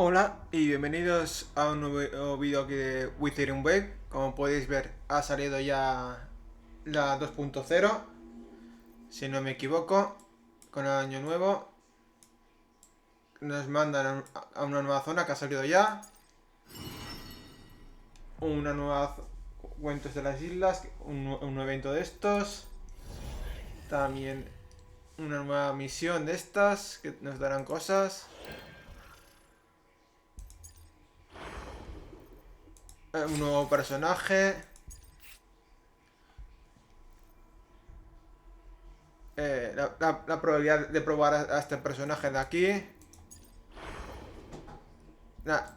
Hola y bienvenidos a un nuevo vídeo aquí de Withering Wave. Como podéis ver, ha salido ya la 2.0, si no me equivoco, con el año nuevo. Nos mandan a una nueva zona que ha salido ya. Una nueva cuentos de las islas, un nuevo evento de estos. También una nueva misión de estas que nos darán cosas. Un nuevo personaje. La probabilidad de probar a este personaje de aquí.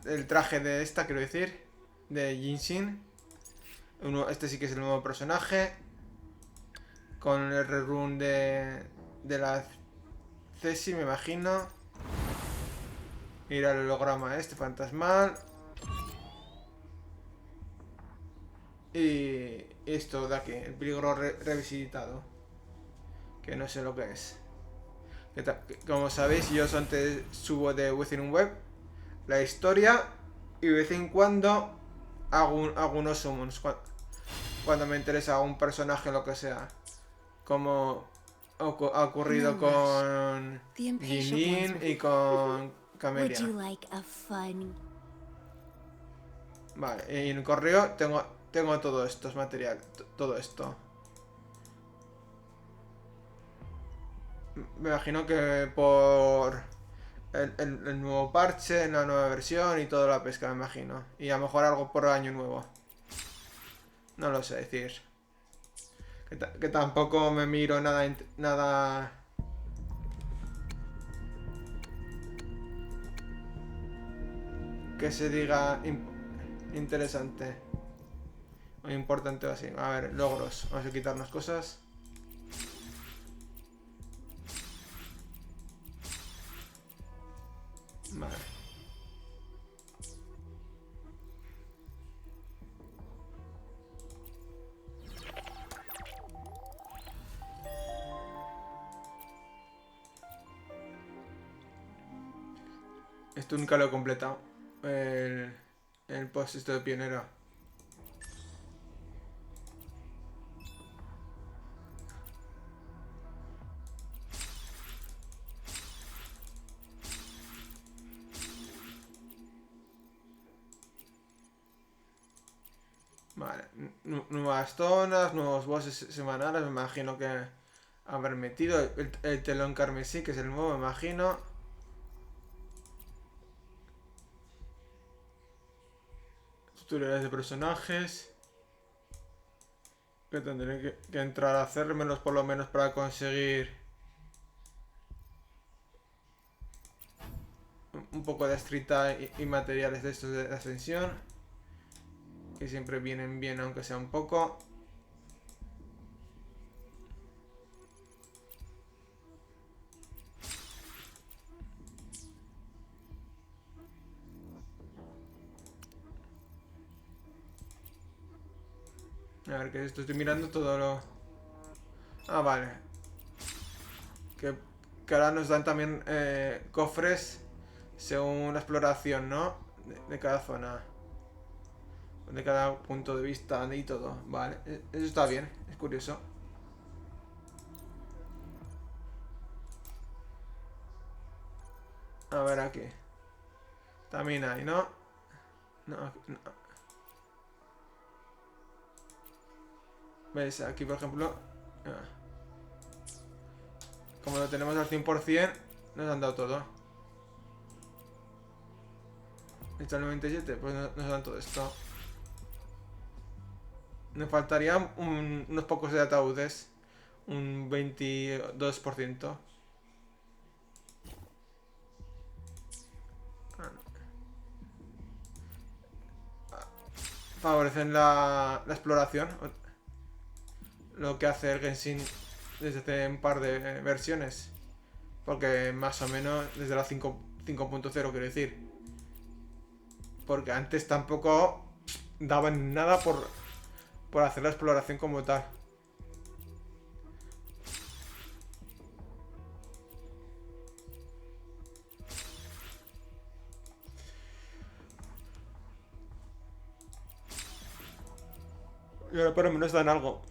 El traje de esta, quiero decir. De Jinshin. Este sí que es el nuevo personaje. Con el rerun de la Ceci, me imagino. Ir al holograma este fantasmal. Y esto de aquí, el peligro revisitado. Que no sé lo que es. Como sabéis, yo antes subo de Within Web la historia y de vez en cuando hago algunos summons cuando me interesa un personaje o lo que sea, como ha ocurrido con Jinin y con Camelia. Vale, y en el correo tengo todo esto, es material, todo esto. Me imagino que por el nuevo parche, la nueva versión y toda la pesca, me imagino. Y a lo mejor algo por año nuevo. No lo sé decir. Que tampoco me miro nada que se diga interesante o importante o así. A ver, logros. Vamos a quitarnos cosas. Vale. Esto nunca lo he completado. El post esto de pionero. Vale. Nuevas zonas, nuevos bosses semanales, me imagino que haber metido. El telón carmesí, que es el nuevo, me imagino. Tutoriales de personajes. Que tendré que entrar a hacérmelos por lo menos para conseguir un poco de estrita y materiales de estos de ascensión. Que siempre vienen bien aunque sea un poco. A ver, ¿qué es esto? Estoy mirando todo lo... Ah, vale. Que ahora nos dan también cofres según la exploración, ¿no? De cada zona. De cada punto de vista y todo. Vale, eso está bien, es curioso. A ver aquí. También hay, ¿no? No, no. ¿Veis? Aquí, por ejemplo... Como lo tenemos al 100%, nos han dado todo. Está el 97, pues nos dan todo esto. Nos faltarían unos pocos de ataúdes. Un 22%. Favorecen la exploración. Lo que hace el Genshin desde hace un par de versiones. Porque más o menos desde la 5.0 quiero decir. Porque antes tampoco daban nada por hacer la exploración como tal. Y ahora por lo menos dan algo.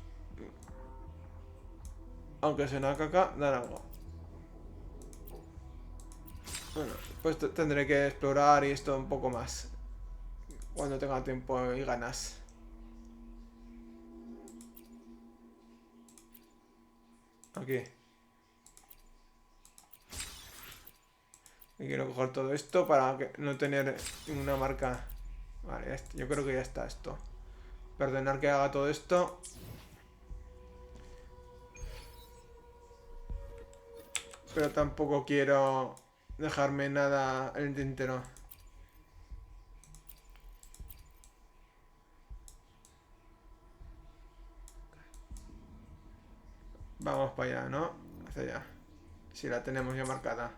Aunque sea una caca, dan algo. Bueno, pues tendré que explorar y esto un poco más. Cuando tenga tiempo y ganas. Aquí. Y quiero coger todo esto para no tener ninguna marca. Vale, yo creo que ya está esto. Perdonar que haga todo esto. Pero tampoco quiero dejarme nada en el tintero. Vamos para allá, ¿no? Hacia allá. Si la tenemos ya marcada.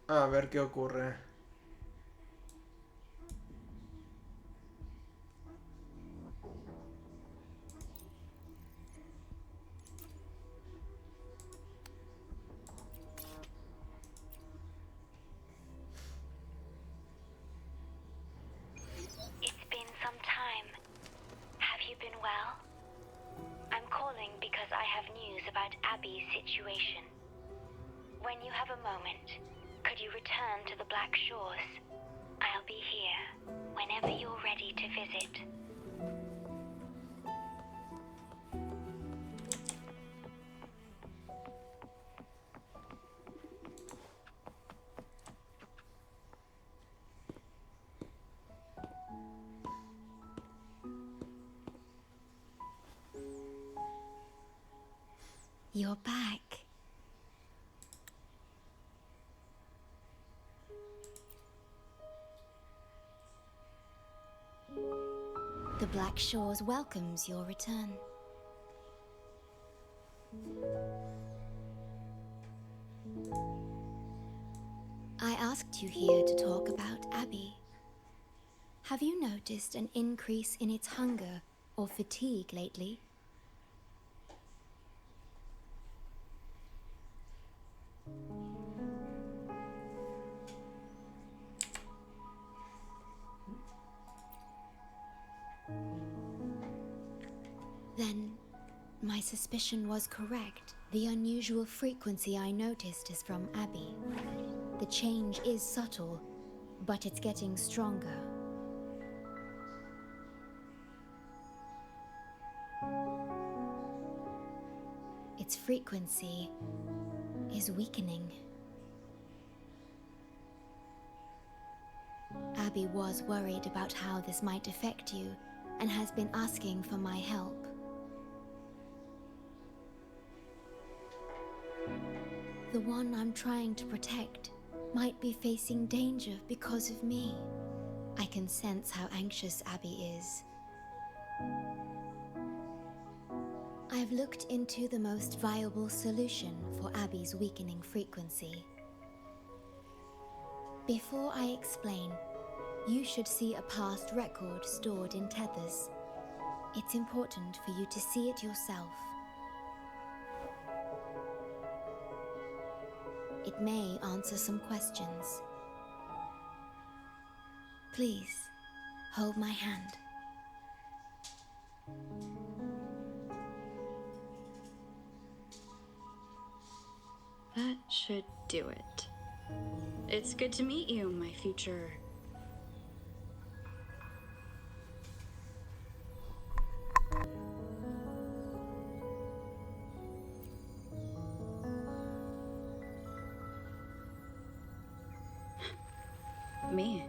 A ver qué ocurre. It's been some time. Have you been well? I'm calling because I have news about Abby's situation. When you have a moment, could you return to the Black Shores? I'll be here whenever you're ready to visit. You're back. The Black Shores welcomes your return. I asked you here to talk about Abby. Have you noticed an increase in its hunger or fatigue lately? Then, my suspicion was correct. The unusual frequency I noticed is from Abby. The change is subtle, but it's getting stronger. Its frequency is weakening. Abby was worried about how this might affect you and has been asking for my help. The one I'm trying to protect might be facing danger because of me. I can sense how anxious Abby is. I've looked into the most viable solution for Abby's weakening frequency. Before I explain, you should see a past record stored in tethers. It's important for you to see it yourself. It may answer some questions. Please, hold my hand. That should do it. It's good to meet you, my future... Me.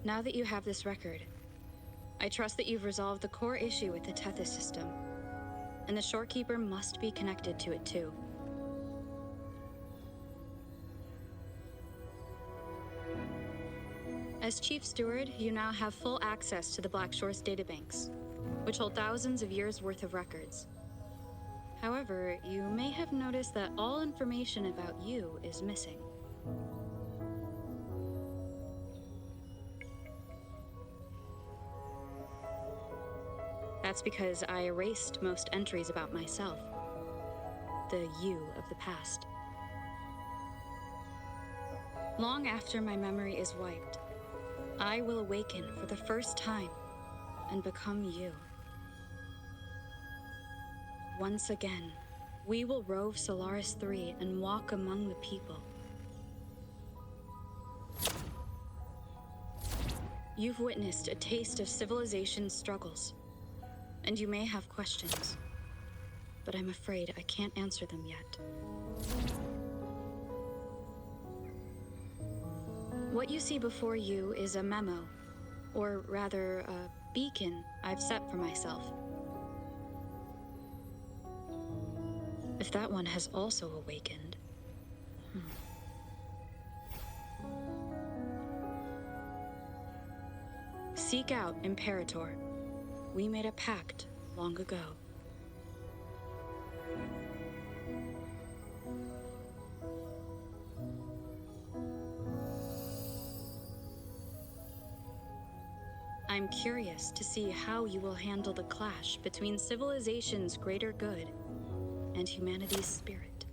Now that you have this record, I trust that you've resolved the core issue with the Tethys system, and the Shorekeeper must be connected to it too. As Chief Steward, you now have full access to the Black Shores databanks, which hold thousands of years' worth of records. However, you may have noticed that all information about you is missing. That's because I erased most entries about myself, the you of the past. Long after my memory is wiped, I will awaken for the first time and become you. Once again, we will rove Solaris 3 and walk among the people. You've witnessed a taste of civilization's struggles, and you may have questions, but I'm afraid I can't answer them yet. What you see before you is a memo, or rather, a beacon I've set for myself. If that one has also awakened. Seek out Imperator. We made a pact long ago. I'm curious to see how you will handle the clash between civilization's greater good and humanity's spirit.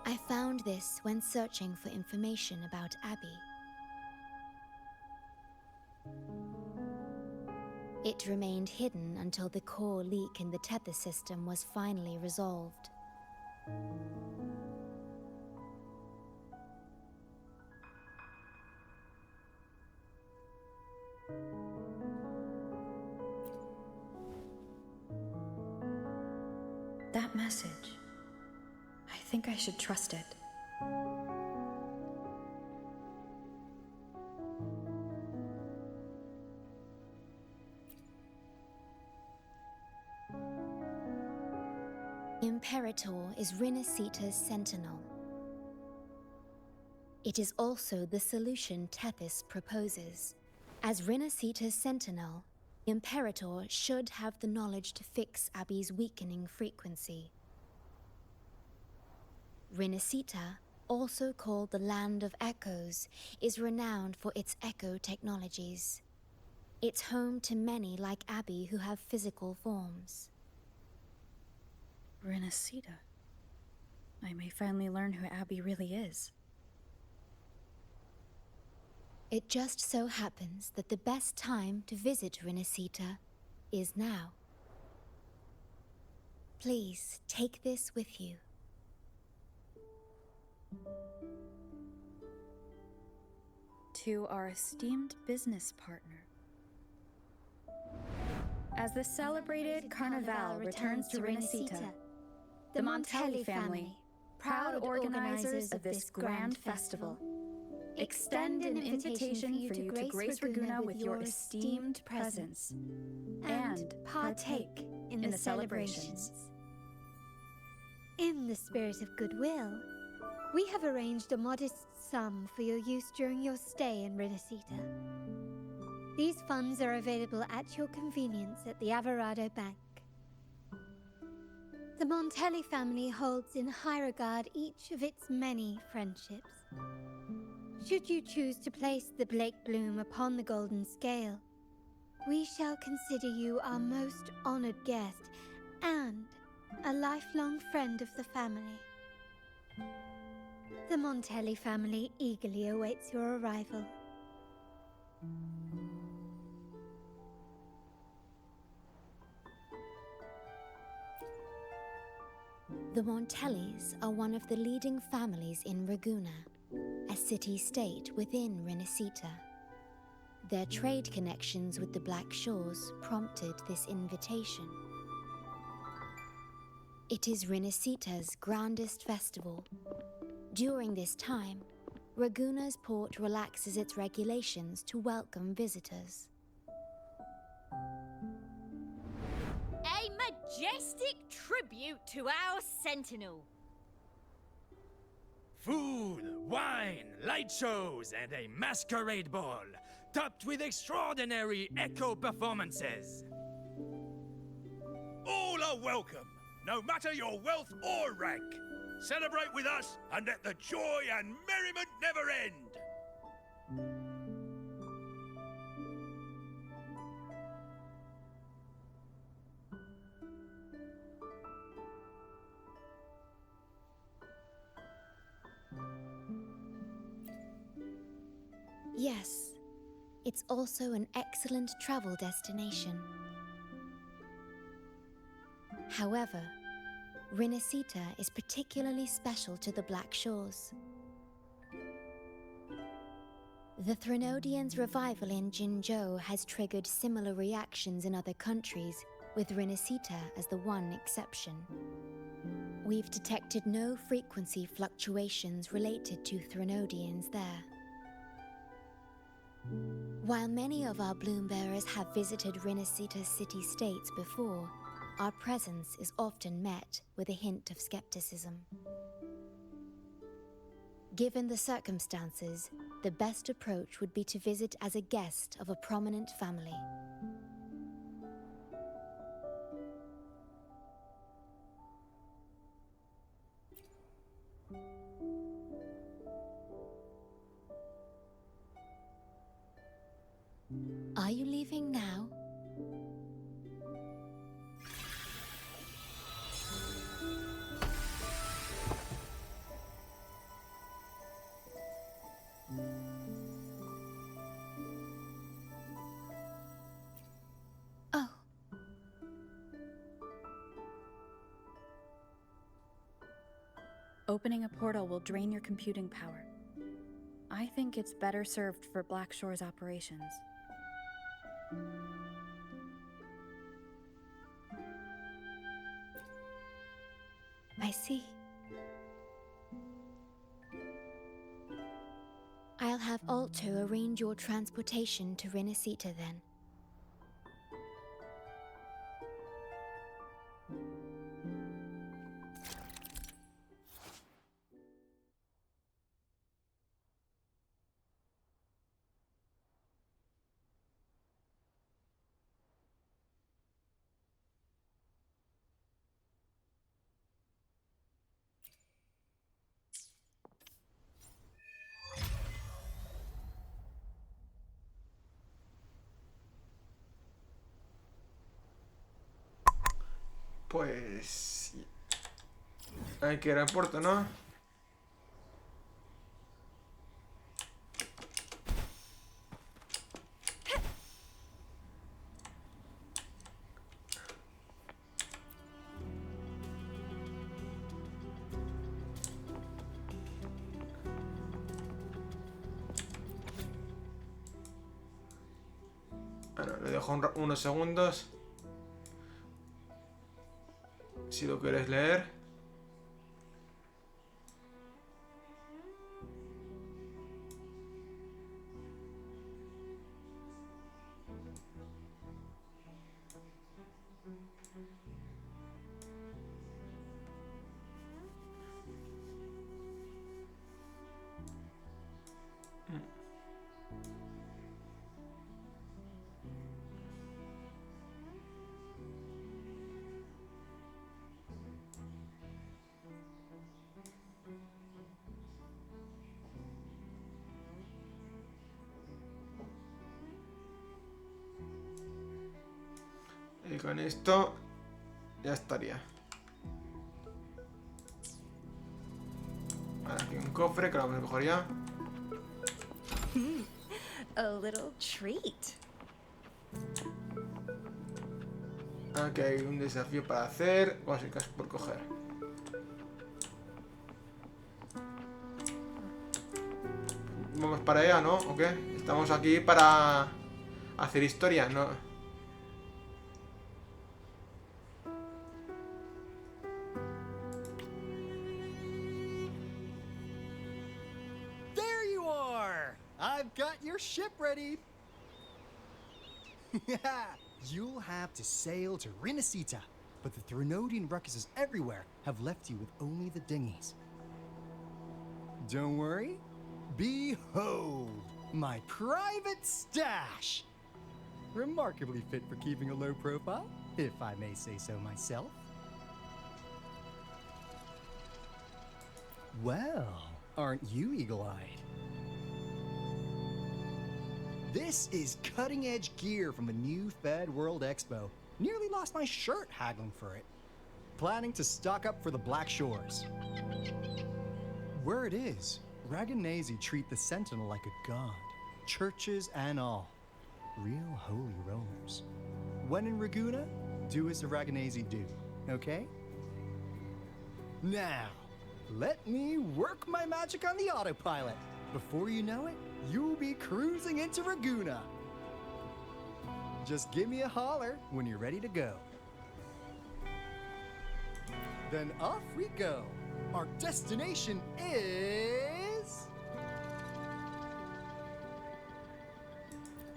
I found this when searching for information about Abby. It remained hidden until the core leak in the tether system was finally resolved. That message. I think I should trust it. Imperator is Rinascita's sentinel. It is also the solution Tethys proposes. As Rinascita's sentinel, Imperator should have the knowledge to fix Abby's weakening frequency. Rinascita, also called the Land of Echoes, is renowned for its echo technologies. It's home to many like Abby who have physical forms. Rinascita. I may finally learn who Abby really is. It just so happens that the best time to visit Rinascita is now. Please take this with you. To our esteemed business partner. As the celebrated Carnival returns to Rinascita, the Montelli family, proud organizers of this grand festival, extend an invitation for you to grace Ragusa with your esteemed presence and partake in the celebrations. In the spirit of goodwill, we have arranged a modest sum for your use during your stay in Rinascita. These funds are available at your convenience at the Averado Bank. The Montelli family holds in high regard each of its many friendships. Should you choose to place the Blake Bloom upon the golden scale, we shall consider you our most honored guest and a lifelong friend of the family. The Montelli family eagerly awaits your arrival. The Montellis are one of the leading families in Ragusa, a city-state within Rinascita. Their trade connections with the Black Shores prompted this invitation. It is Rinascita's grandest festival. During this time, Ragusa's port relaxes its regulations to welcome visitors. A majestic tribute to our sentinel. Food, wine, light shows, and a masquerade ball, topped with extraordinary echo performances. All are welcome, no matter your wealth or rank. Celebrate with us and let the joy and merriment never end! Yes, it's also an excellent travel destination. However, Rinascita is particularly special to the Black Shores. The Threnodians' revival in Jinzhou has triggered similar reactions in other countries, with Rinascita as the one exception. We've detected no frequency fluctuations related to Threnodians there. While many of our bloom-bearers have visited Rinascita's city-states before, our presence is often met with a hint of skepticism. Given the circumstances, the best approach would be to visit as a guest of a prominent family. Are you leaving now? Oh. Opening a portal will drain your computing power. I think it's better served for Black Shore's operations. I see. I'll have Alto arrange your transportation to Rinascita then. Pues... hay que ir al puerto, ¿no? Bueno, le dejo unos segundos. Si lo quieres leer. Y con esto ya estaría. Ahora aquí un cofre que lo vamos a coger ya. A little treat. Aquí hay un desafío para hacer. Básicas por coger. Vamos para allá, ¿no? ¿O qué? Estamos aquí para hacer historia, ¿no? I've got your ship ready. You'll have to sail to Rinascita, but the Threnodian ruckuses everywhere have left you with only the dinghies. Don't worry. Behold, my private stash. Remarkably fit for keeping a low profile, if I may say so myself. Well, aren't you eagle-eyed? This is cutting-edge gear from a new Fed World Expo. Nearly lost my shirt haggling for it. Planning to stock up for the Black Shores. Word is, Raganese treat the Sentinel like a god. Churches and all. Real holy rollers. When in Raguna, do as the Raganese do, okay? Now, let me work my magic on the autopilot. Before you know it, you'll be cruising into Raguna. Just give me a holler when you're ready to go. Then off we go. Our destination is...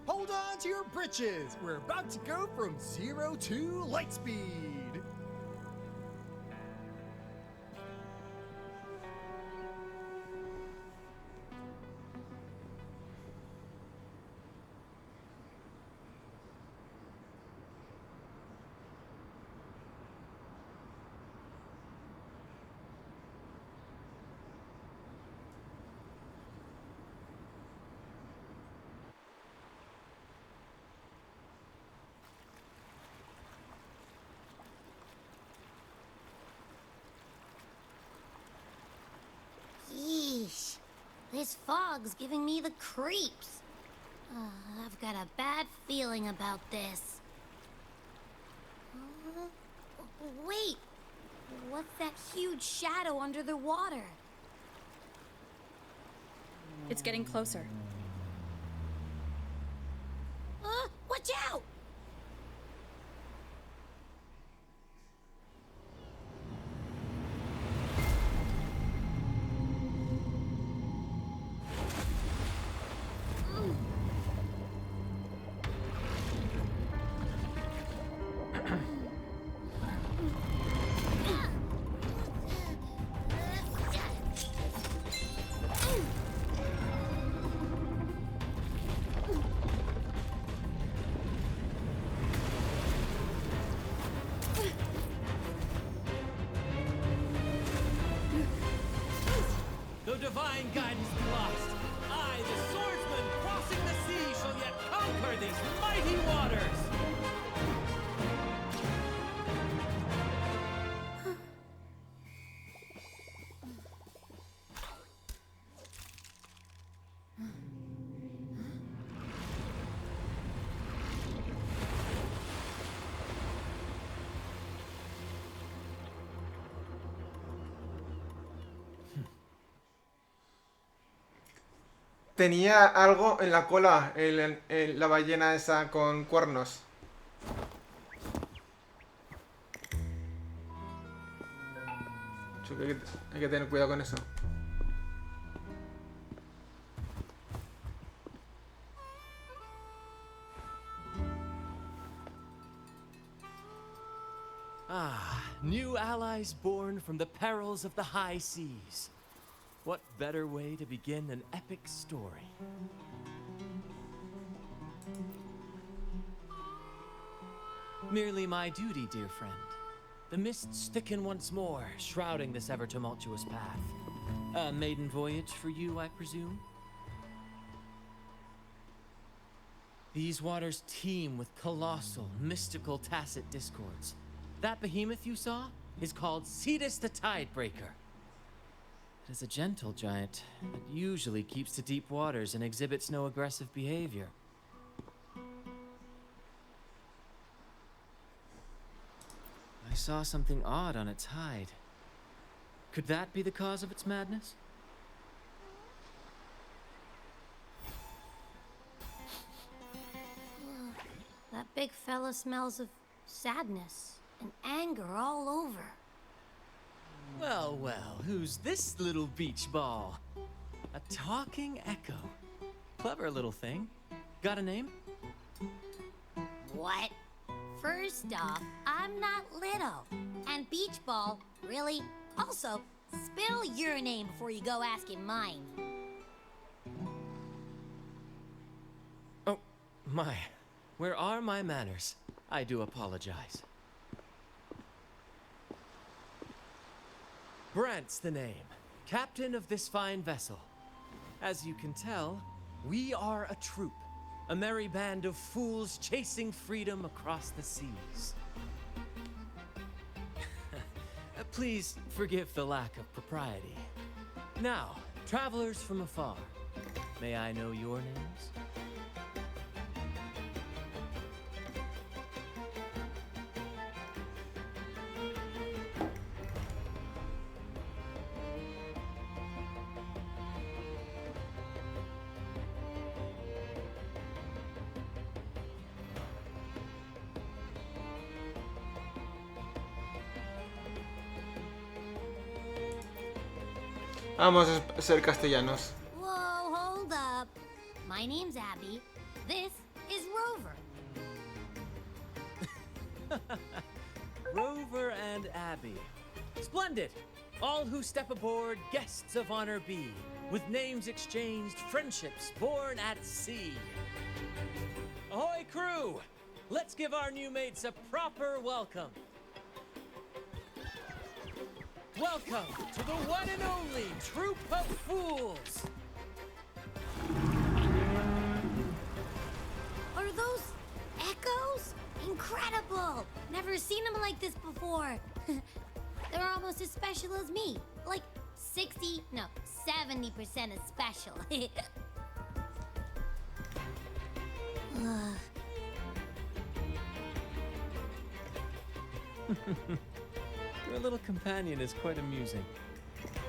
Hold on to your britches. We're about to go from 0 to light speed. Yeesh. This fog's giving me the creeps. I've got a bad feeling about this. Wait! What's that huge shadow under the water? It's getting closer. Watch out! Though divine guidance be lost, I, the swordsman crossing the sea, shall yet conquer these mighty waters! Tenía algo en la cola, la ballena esa con cuernos. Hay que tener cuidado con eso. Ah, new allies born from the perils of the high seas. What better way to begin an epic story? Merely my duty, dear friend. The mists thicken once more, shrouding this ever-tumultuous path. A maiden voyage for you, I presume? These waters teem with colossal, mystical, tacit discords. That behemoth you saw is called Cetus the Tidebreaker. It is a gentle giant that usually keeps to deep waters and exhibits no aggressive behavior. I saw something odd on its hide. Could that be the cause of its madness? That big fella smells of sadness and anger all over. Well, well, who's this little beach ball? A talking echo. Clever little thing. Got a name? What? First off, I'm not little. And beach ball, really? Also, spill your name before you go asking mine. Oh, my. Where are my manners? I do apologize. Brant's the name. captain of this fine vessel. As you can tell, we are a troop, a merry band of fools chasing freedom across the seas. Please forgive the lack of propriety. Now, travelers from afar, may I know your names? Vamos a ser castellanos. Whoa, hold up. My name's Abby. This is Rover. Rover and Abby. Splendid! All who step aboard, guests of honor be. With names exchanged, friendships born at sea. Ahoy, crew! Let's give our new mates a proper welcome. Welcome to the one and only Troop of Fools! Are those echoes? Incredible! Never seen them like this before. They're almost as special as me. Like 70% as special. Your little companion is quite amusing.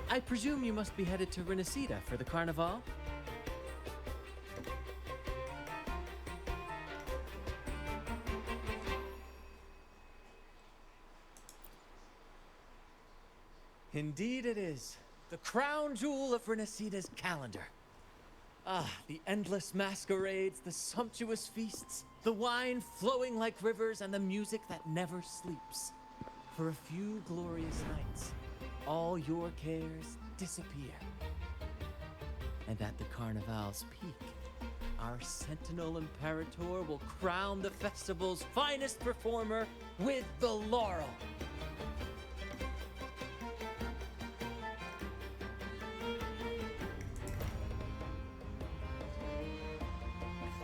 I presume you must be headed to Rinascita for the carnival? Indeed it is. The crown jewel of Rinascita's calendar. Ah, the endless masquerades, the sumptuous feasts, the wine flowing like rivers, and the music that never sleeps. For a few glorious nights, all your cares disappear. And at the Carnival's peak, our Sentinel Imperator will crown the festival's finest performer with the laurel.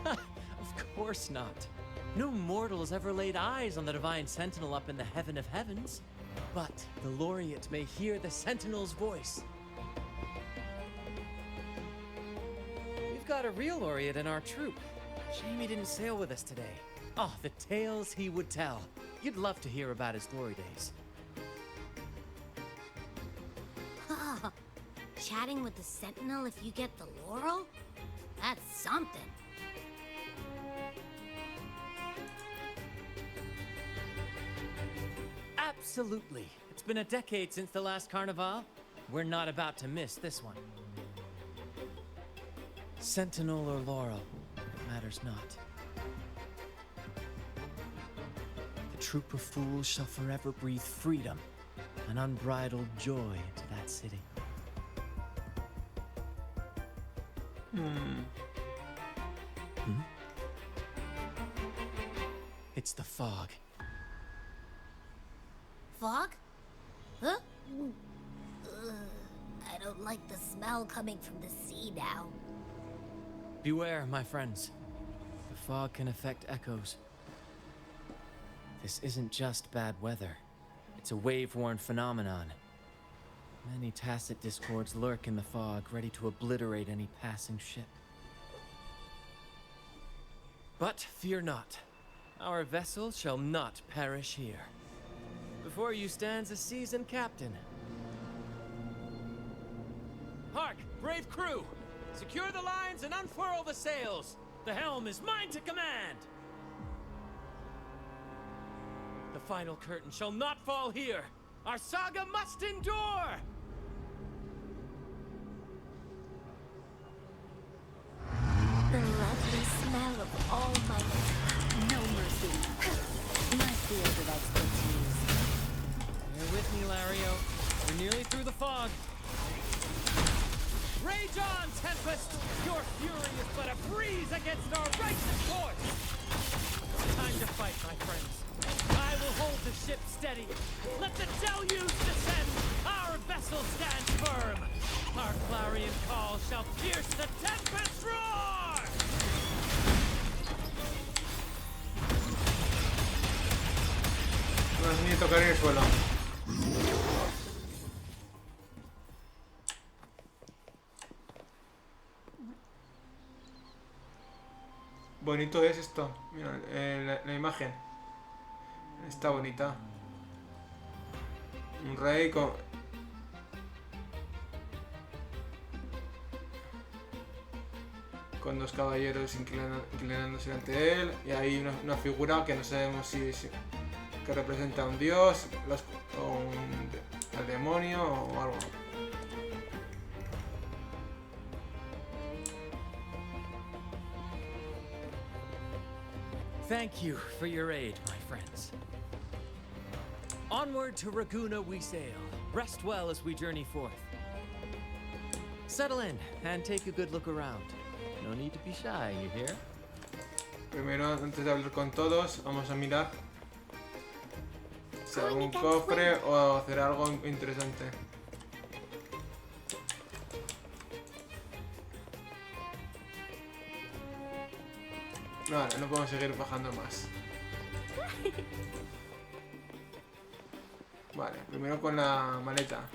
Of course not. No mortal has ever laid eyes on the Divine Sentinel up in the heaven of heavens. But the laureate may hear the Sentinel's voice. We've got a real laureate in our troop. Shame he didn't sail with us today. Oh, the tales he would tell. You'd love to hear about his glory days. Chatting with the Sentinel if you get the laurel? That's something. Absolutely. It's been a decade since the last carnival. We're not about to miss this one. Sentinel or laurel, it matters not. The troop of fools shall forever breathe freedom and unbridled joy into that city. It's the fog. Fog? Huh? I don't like the smell coming from the sea now. Beware, my friends. The fog can affect echoes. This isn't just bad weather. It's a wave-worn phenomenon. Many tacit discords lurk in the fog, ready to obliterate any passing ship. But fear not. Our vessel shall not perish here. Before you stands a seasoned captain. Hark, brave crew! Secure the lines and unfurl the sails! The helm is mine to command! The final curtain shall not fall here! Our saga must endure! The lovely smell of almighty. No mercy. My field of expertise. Bear with me, Lario. We're nearly through the fog. Rage on, Tempest! Your fury is but a breeze against our righteous course! Time to fight, my friends. I will hold the ship steady. Let the deluge descend! Our vessel stands firm! Our clarion call shall pierce the tempest roar! No es ni tocar el suelo. Bonito es esto. Mira, la imagen. Está bonita. Un rey con dos caballeros inclinándose ante él. Y hay una figura que no sabemos si que representa a un dios o al demonio o algo. Thank you for your aid, my friends. Onward to Raguna we sail. Rest well as we journey forth. Settle in and take a good look around. No need to be shy, you hear? Primero, antes de hablar con todos, vamos a mirar si hay algún cofre o hacer algo interesante. Vale, no podemos seguir bajando más. Vale, primero con la maleta.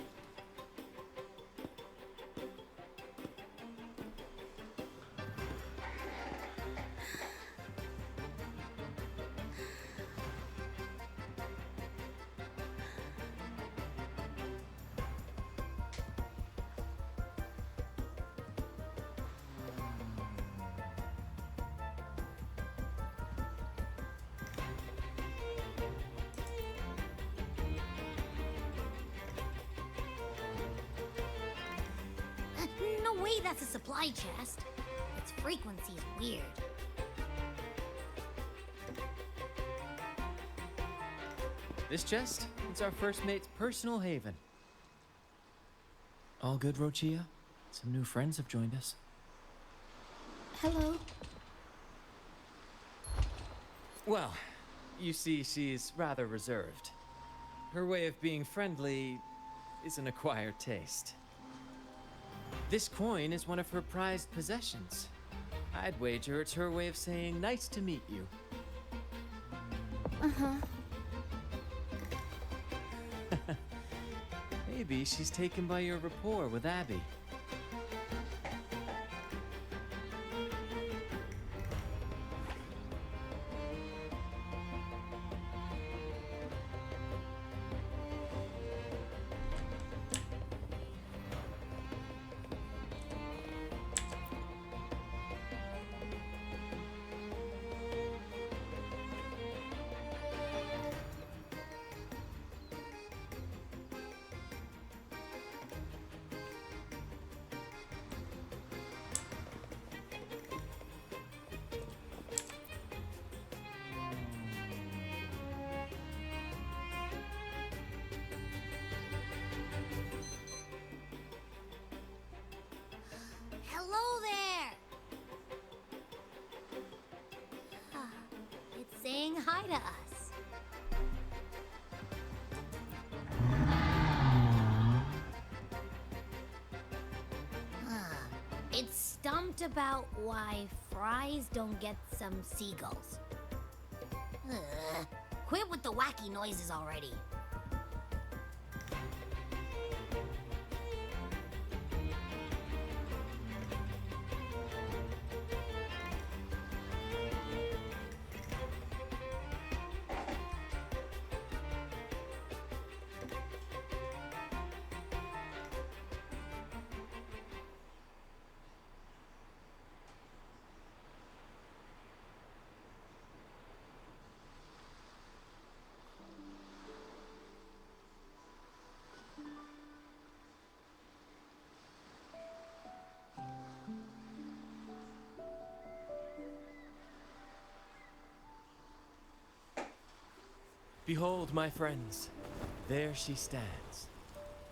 No way that's a supply chest. Its frequency is weird. This chest, it's our first mate's personal haven. All good, Rochia? Some new friends have joined us. Hello. Well, you see, she's rather reserved. Her way of being friendly is an acquired taste. This coin is one of her prized possessions. I'd wager it's her way of saying nice to meet you. Uh-huh. Maybe she's taken by your rapport with Abby. Hello there! It's saying hi to us. It's stumped about why fries don't get some seagulls. Quit with the wacky noises already. Behold, my friends, there she stands,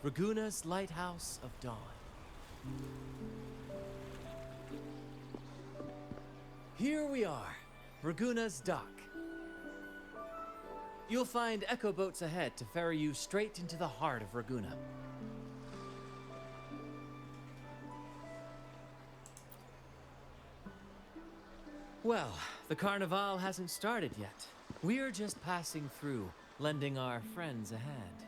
Raguna's lighthouse of dawn. Here we are, Raguna's dock. You'll find echo boats ahead to ferry you straight into the heart of Raguna. Well, the carnival hasn't started yet. We're just passing through, lending our friends a hand.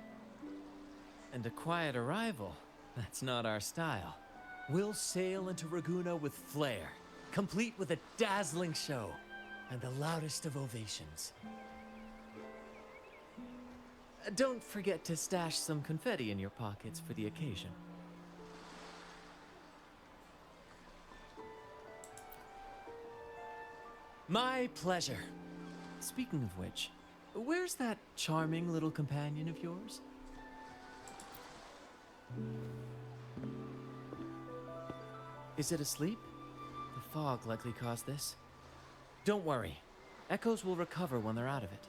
And a quiet arrival, that's not our style. We'll sail into Raguna with flair, complete with a dazzling show and the loudest of ovations. Don't forget to stash some confetti in your pockets for the occasion. My pleasure. Speaking of which, where's that charming little companion of yours? Is it asleep? The fog likely caused this. Don't worry. Echoes will recover when they're out of it.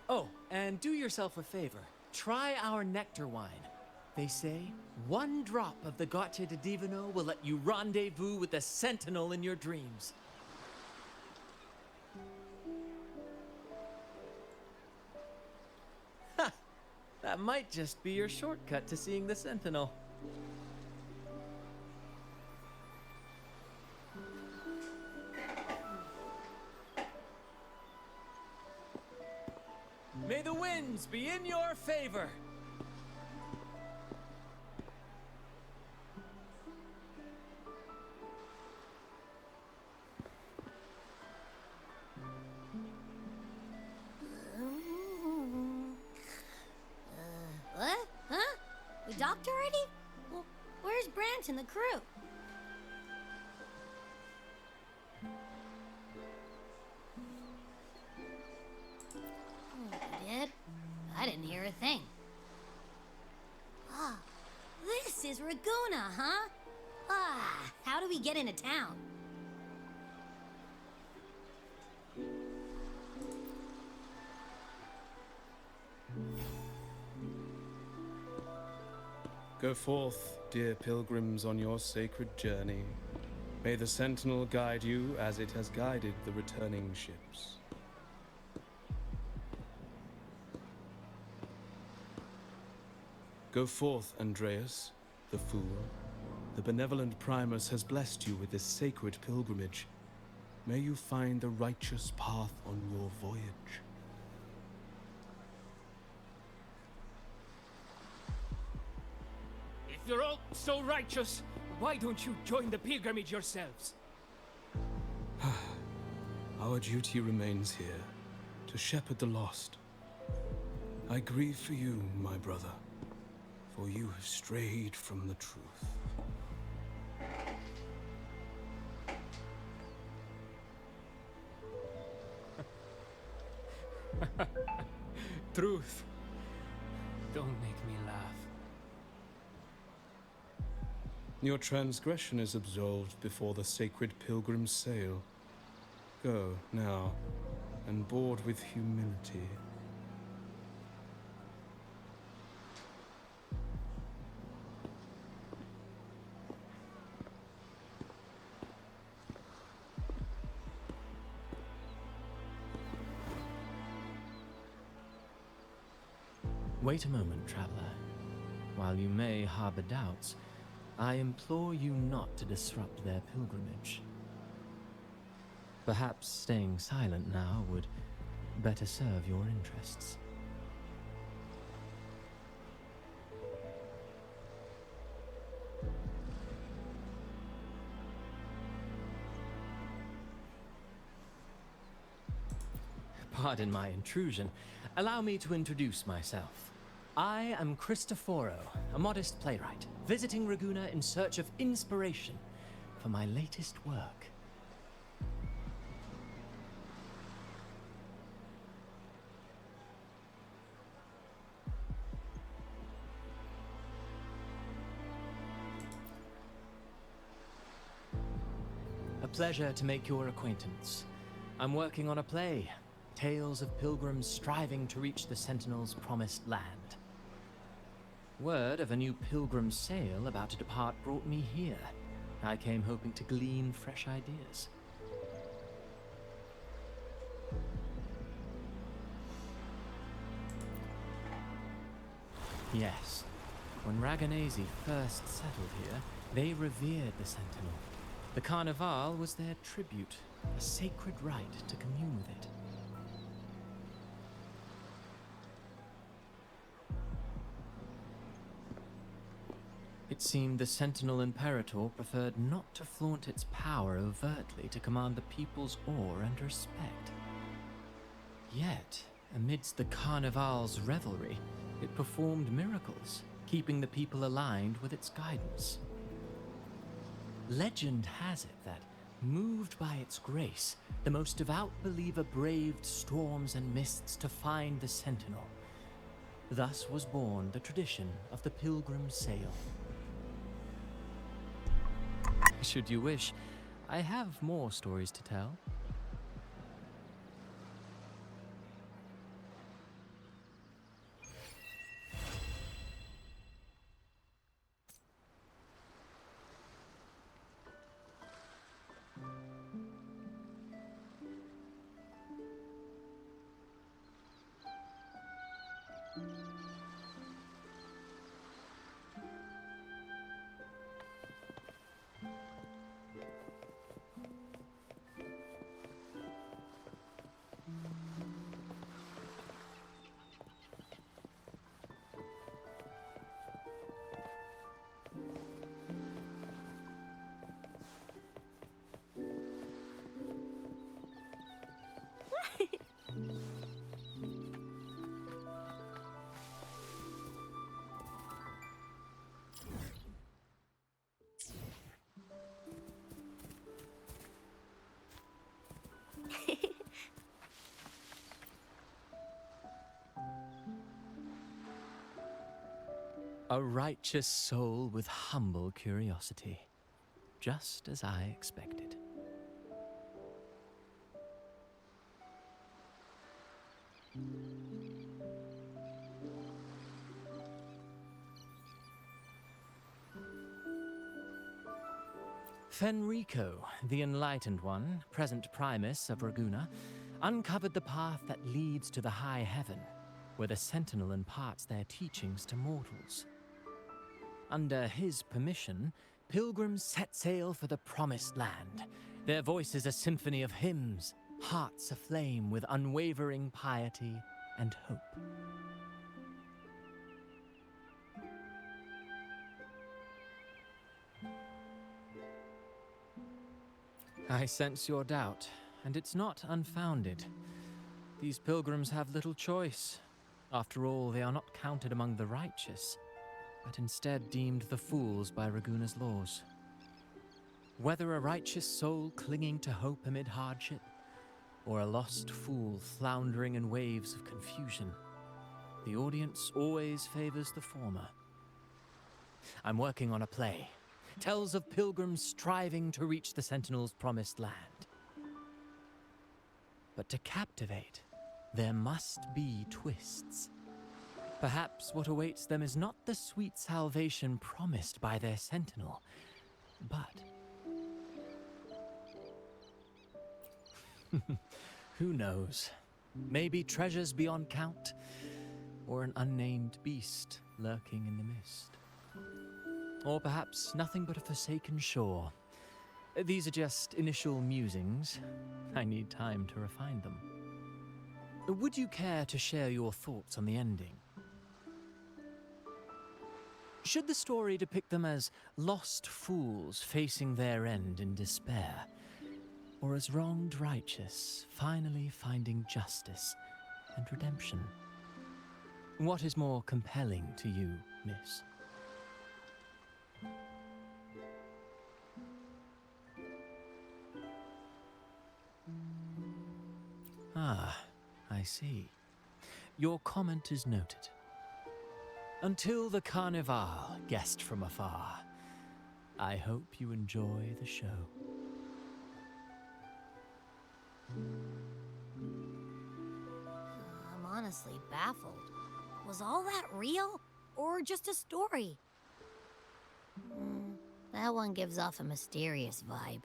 Oh, and do yourself a favor. Try our nectar wine. They say one drop of the Gocce di Divino will let you rendezvous with the Sentinel in your dreams. Ha! That might just be your shortcut to seeing the Sentinel. May the winds be in your favor! What? Huh? We docked already? Well, where's Brant and the crew? Did? I didn't hear a thing. Ah, this is Raguna, huh? Ah, how do we get into town? Go forth, dear pilgrims, on your sacred journey. May the Sentinel guide you as it has guided the returning ships. Go forth, Andreas, the fool. The benevolent Primus has blessed you with this sacred pilgrimage. May you find the righteous path on your voyage. If you're all so righteous, why don't you join the pilgrimage yourselves? Our duty remains here, to shepherd the lost. I grieve for you, my brother, for you have strayed from the truth. Truth. Don't make me laugh. Your transgression is absolved before the sacred pilgrims sail. Go, now, and board with humility. Wait a moment, traveler. While you may harbor doubts, I implore you not to disrupt their pilgrimage. Perhaps staying silent now would better serve your interests. Pardon my intrusion. Allow me to introduce myself. I am Cristoforo, a modest playwright, visiting Raguna in search of inspiration for my latest work. A pleasure to make your acquaintance. I'm working on a play, tales of pilgrims striving to reach the Sentinel's promised land. Word of a new pilgrim sail about to depart brought me here. I came hoping to glean fresh ideas. Yes, when Raganese first settled here, they revered the Sentinel. The Carnival was their tribute, a sacred rite to commune with it. It seemed the Sentinel Imperator preferred not to flaunt its power overtly to command the people's awe and respect. Yet, amidst the Carnival's revelry, it performed miracles, keeping the people aligned with its guidance. Legend has it that, moved by its grace, the most devout believer braved storms and mists to find the Sentinel. Thus was born the tradition of the Pilgrim Sail. Should you wish, I have more stories to tell. A righteous soul with humble curiosity, just as I expected. Fenrico, the Enlightened One, present Primus of Raguena, uncovered the path that leads to the high heaven, where the Sentinel imparts their teachings to mortals. Under his permission, pilgrims set sail for the Promised Land, their voices a symphony of hymns, hearts aflame with unwavering piety and hope. I sense your doubt, and it's not unfounded. These pilgrims have little choice. After all, they are not counted among the righteous, but instead deemed the fools by Raguena's laws. Whether a righteous soul clinging to hope amid hardship, or a lost fool floundering in waves of confusion, the audience always favors the former. I'm working on a play. Tells of pilgrims striving to reach the Sentinel's promised land. But to captivate, there must be twists. Perhaps what awaits them is not the sweet salvation promised by their Sentinel, but... who knows? Maybe treasures beyond count, or an unnamed beast lurking in the mist. Or perhaps nothing but a forsaken shore. These are just initial musings. I need time to refine them. Would you care to share your thoughts on the ending? Should the story depict them as lost fools facing their end in despair, or as wronged righteous finally finding justice and redemption? What is more compelling to you, miss? Ah, I see. Your comment is noted. Until the Carnival, guest from afar, I hope you enjoy the show. I'm honestly baffled. Was all that real, or just a story? That one gives off a mysterious vibe.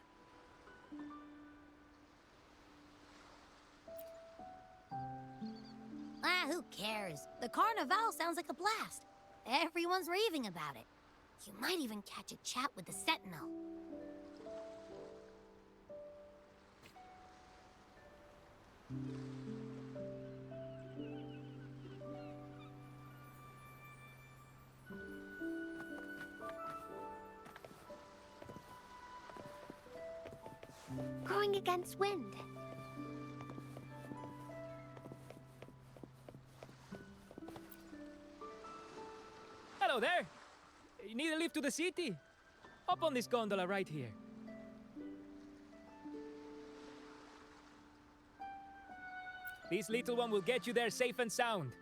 Who cares? The Carnival sounds like a blast. Everyone's raving about it. You might even catch a chat with the Sentinel. Growing against wind. Hello there! You need a lift to the city? Hop on this gondola right here. This little one will get you there safe and sound.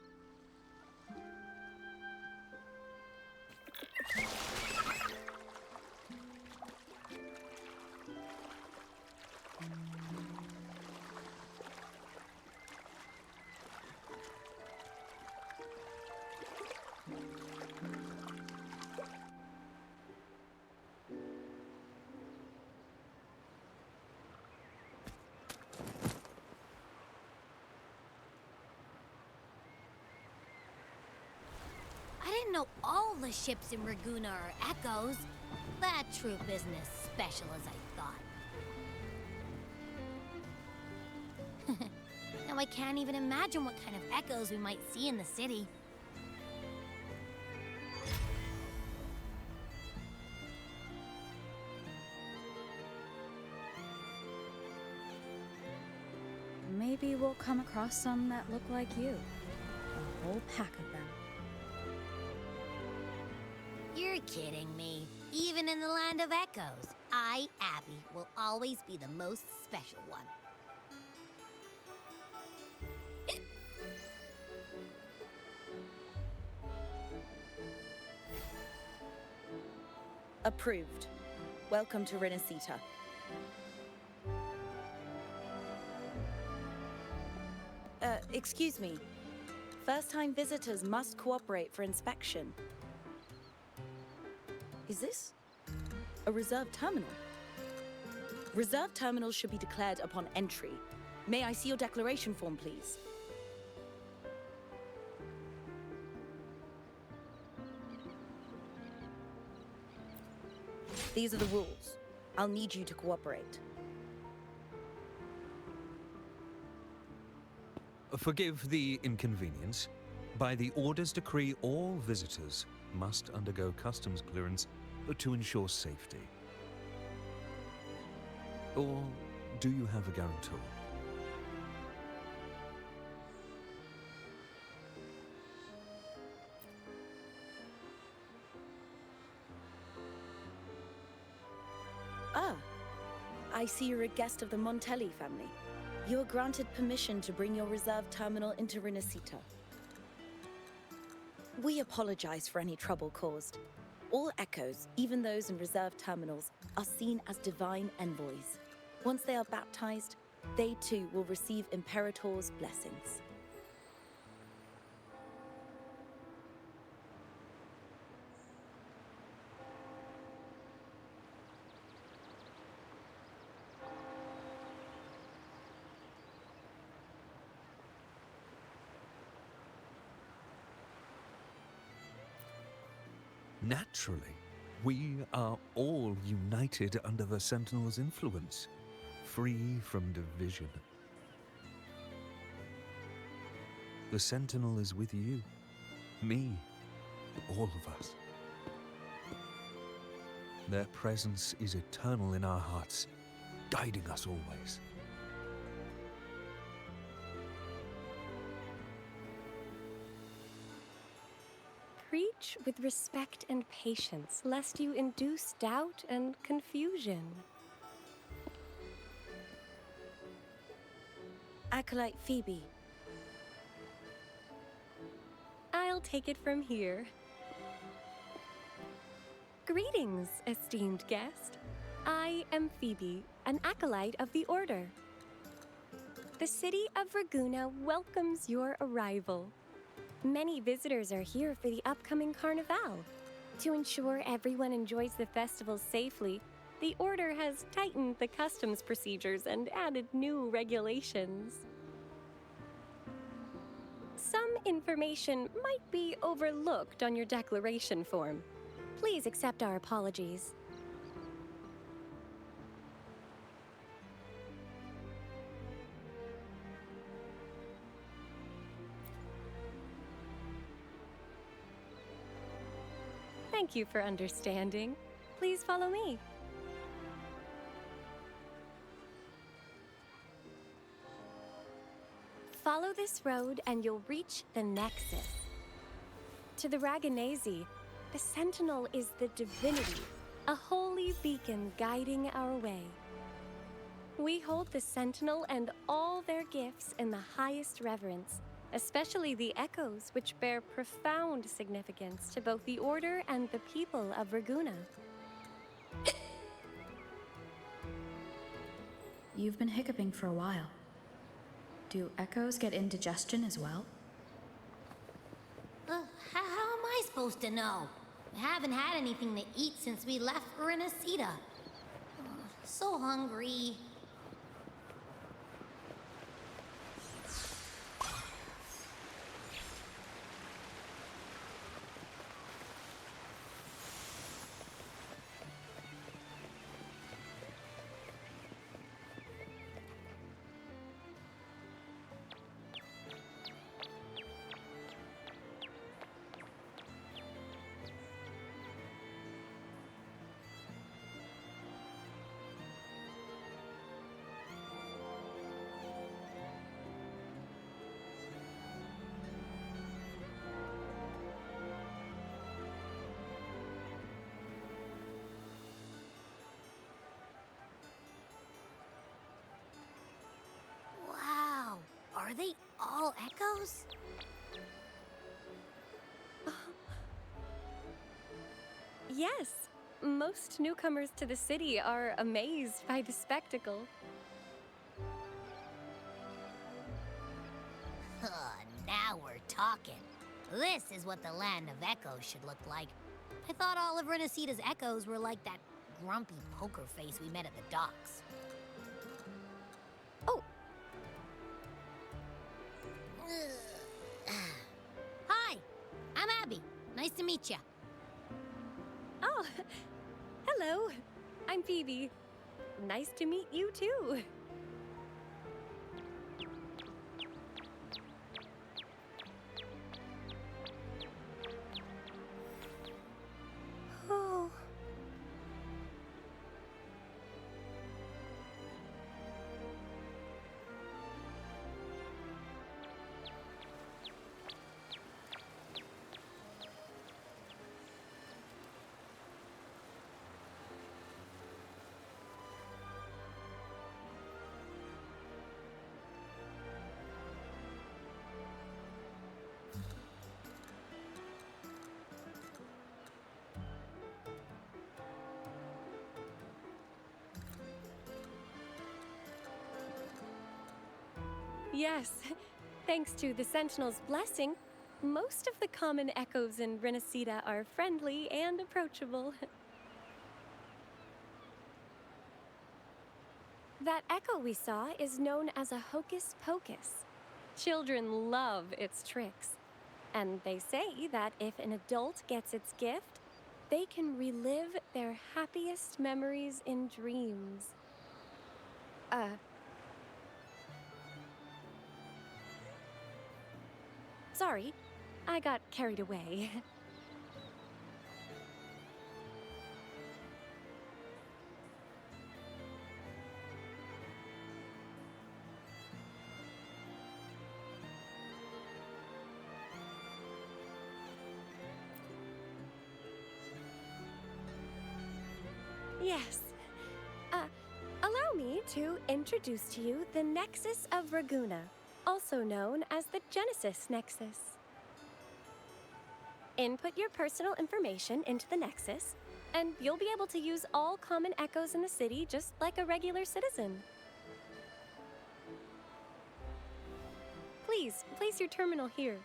I didn't know all the ships in Ragoona are echoes. That troop isn't as special as I thought. Now I can't even imagine what kind of echoes we might see in the city. Maybe we'll come across some that look like you. A whole pack of them. You're kidding me. Even in the land of echoes, I, Abby, will always be the most special one. Approved. Welcome to Rinascita. Excuse me. First-time visitors must cooperate for inspection. Is this a reserved terminal? Reserved terminals should be declared upon entry. May I see your declaration form, please? These are the rules. I'll need you to cooperate. Forgive the inconvenience. By the Order's decree, all visitors must undergo customs clearance to ensure safety. Or do you have a guarantor? Ah, I see you're a guest of the Montelli family. You are granted permission to bring your reserve terminal into Rinascita. We apologize for any trouble caused. All echoes, even those in reserved terminals, are seen as divine envoys. Once they are baptized, they too will receive Imperator's blessings. Naturally, we are all united under the Sentinel's influence, free from division. The Sentinel is with you, me, all of us. Their presence is eternal in our hearts, guiding us always. Preach with respect and patience, lest you induce doubt and confusion. Acolyte Phoebe. I'll take it from here. Greetings, esteemed guest. I am Phoebe, an acolyte of the Order. The city of Ragoona welcomes your arrival. Many visitors are here for the upcoming Carnival. To ensure everyone enjoys the festival safely, the Order has tightened the customs procedures and added new regulations. Some information might be overlooked on your declaration form. Please accept our apologies. Thank you for understanding. Please follow me. Follow this road and you'll reach the Nexus. To the Raganazi, the Sentinel is the divinity, a holy beacon guiding our way. We hold the Sentinel and all their gifts in the highest reverence, especially the echoes, which bear profound significance to both the Order and the people of Raguna. You've been hiccuping for a while. Do echoes get indigestion as well? How am I supposed to know? We haven't had anything to eat since we left Rinascita. So hungry. Wow, are they all echoes? Yes, most newcomers to the city are amazed by the spectacle. Now we're talking. This is what the land of echoes should look like. I thought all of Rinascita's echoes were like that grumpy poker face we met at the docks. Oh! Hi, I'm Abby. Nice to meet you. Oh, hello. I'm Phoebe. Nice to meet you too. Oh. Yes, thanks to the Sentinel's blessing, most of the common echoes in Rinascita are friendly and approachable. That echo we saw is known as a hocus pocus. Children love its tricks. And they say that if an adult gets its gift, they can relive their happiest memories in dreams. Sorry, I got carried away. Yes. Allow me to introduce to you the Nexus of Raguna, also known as the Genesis Nexus. Input your personal information into the Nexus, and you'll be able to use all common echoes in the city just like a regular citizen. Please, place your terminal here.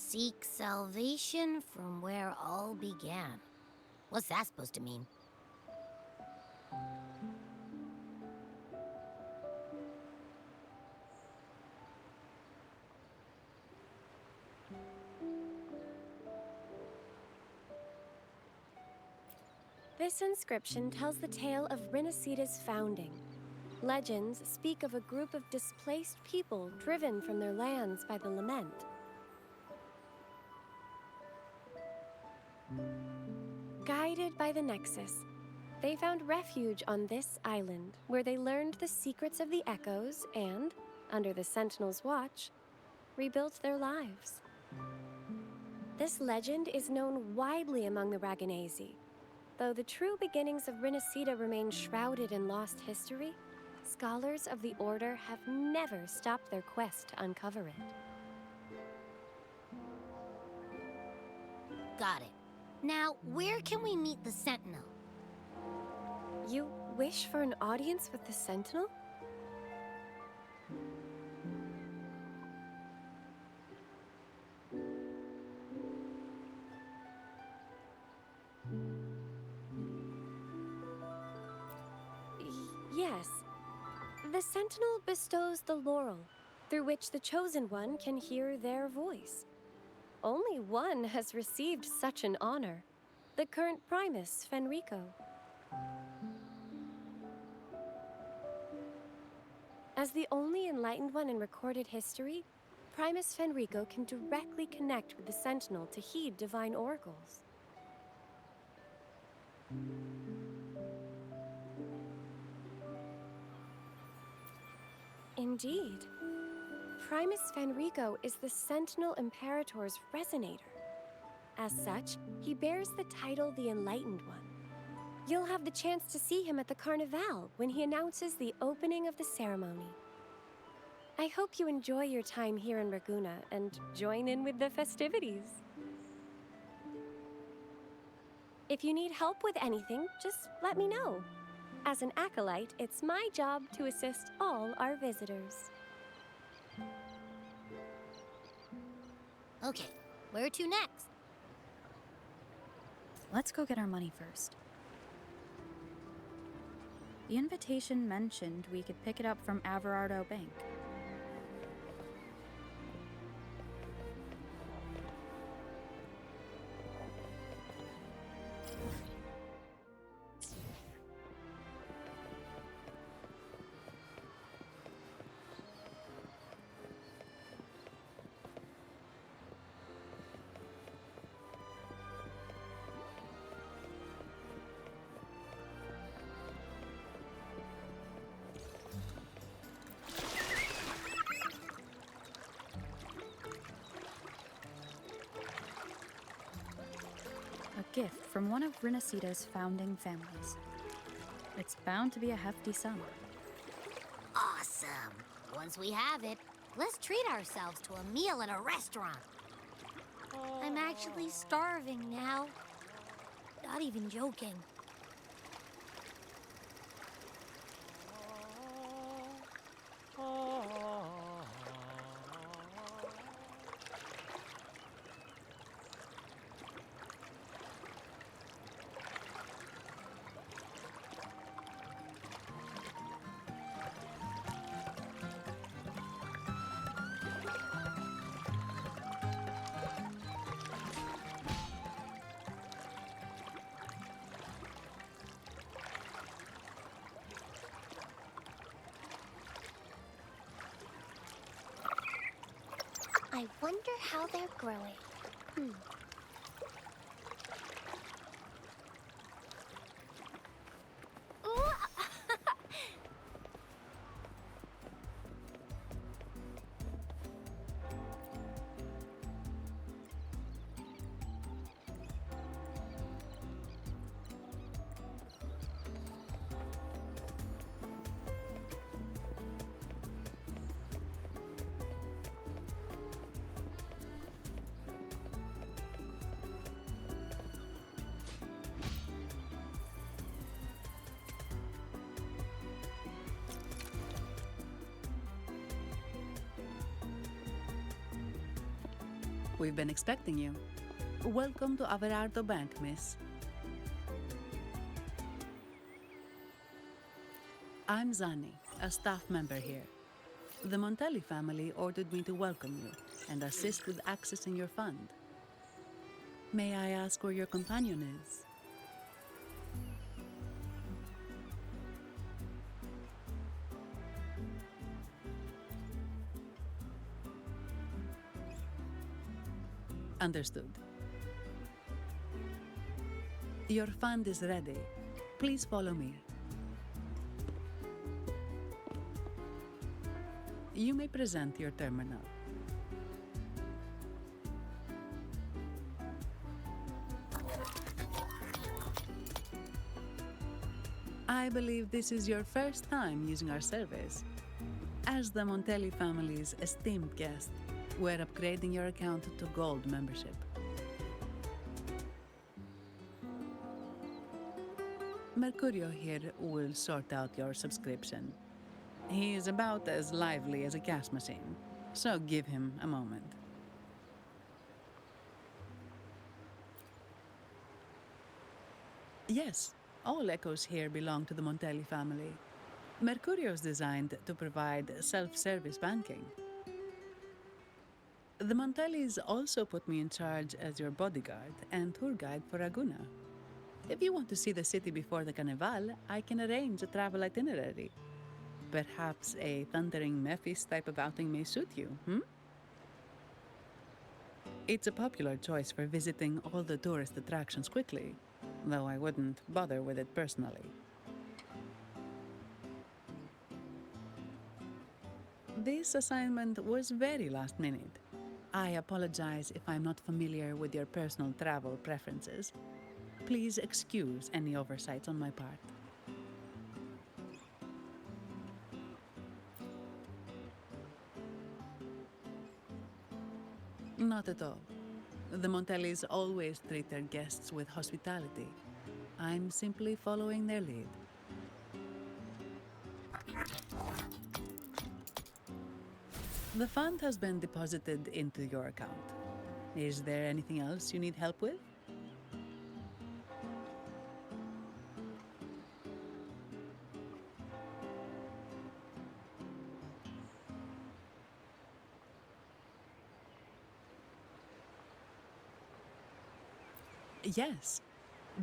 Seek salvation from where all began. What's that supposed to mean? This inscription tells the tale of Rinascita's founding. Legends speak of a group of displaced people driven from their lands by the lament. Guided by the Nexus, they found refuge on this island, where they learned the secrets of the echoes and, under the Sentinel's watch, rebuilt their lives. This legend is known widely among the Raganesi. Though the true beginnings of Rinascita remain shrouded in lost history, scholars of the Order have never stopped their quest to uncover it. Got it. Now, where can we meet the Sentinel? You wish for an audience with the Sentinel? Yes. The Sentinel bestows the laurel, through which the Chosen One can hear their voice. Only one has received such an honor, the current Primus, Fenrico. As the only enlightened one in recorded history, Primus Fenrico can directly connect with the Sentinel to heed divine oracles. Indeed. Primus Fenrico is the Sentinel Imperator's resonator. As such, he bears the title the Enlightened One. You'll have the chance to see him at the Carnival when he announces the opening of the ceremony. I hope you enjoy your time here in Raguna and join in with the festivities. If you need help with anything, just let me know. As an acolyte, it's my job to assist all our visitors. Okay, where to next? Let's go get our money first. The invitation mentioned we could pick it up from Averardo Bank. A gift from one of Rinascita's founding families. It's bound to be a hefty sum. Awesome. Once we have it, let's treat ourselves to a meal at a restaurant. I'm actually starving now. Not even joking. I wonder how they're growing. We've been expecting you. Welcome to Averardo Bank, miss. I'm Zani, a staff member here. The Montelli family ordered me to welcome you and assist with accessing your fund. May I ask where your companion is? Understood. Your fund is ready. Please follow me. You may present your terminal. I believe this is your first time using our service. As the Montelli family's esteemed guest, we're upgrading your account to Gold membership. Mercurio here will sort out your subscription. He is about as lively as a cash machine, so give him a moment. Yes, all echoes here belong to the Montelli family. Mercurio is designed to provide self-service banking. The Montellis also put me in charge as your bodyguard and tour guide for Ragusa. If you want to see the city before the Carnival, I can arrange a travel itinerary. Perhaps a thundering Memphis type of outing may suit you, It's a popular choice for visiting all the tourist attractions quickly, though I wouldn't bother with it personally. This assignment was very last minute. I apologize if I'm not familiar with your personal travel preferences. Please excuse any oversights on my part. Not at all. The Montellis always treat their guests with hospitality. I'm simply following their lead. The fund has been deposited into your account. Is there anything else you need help with? Yes.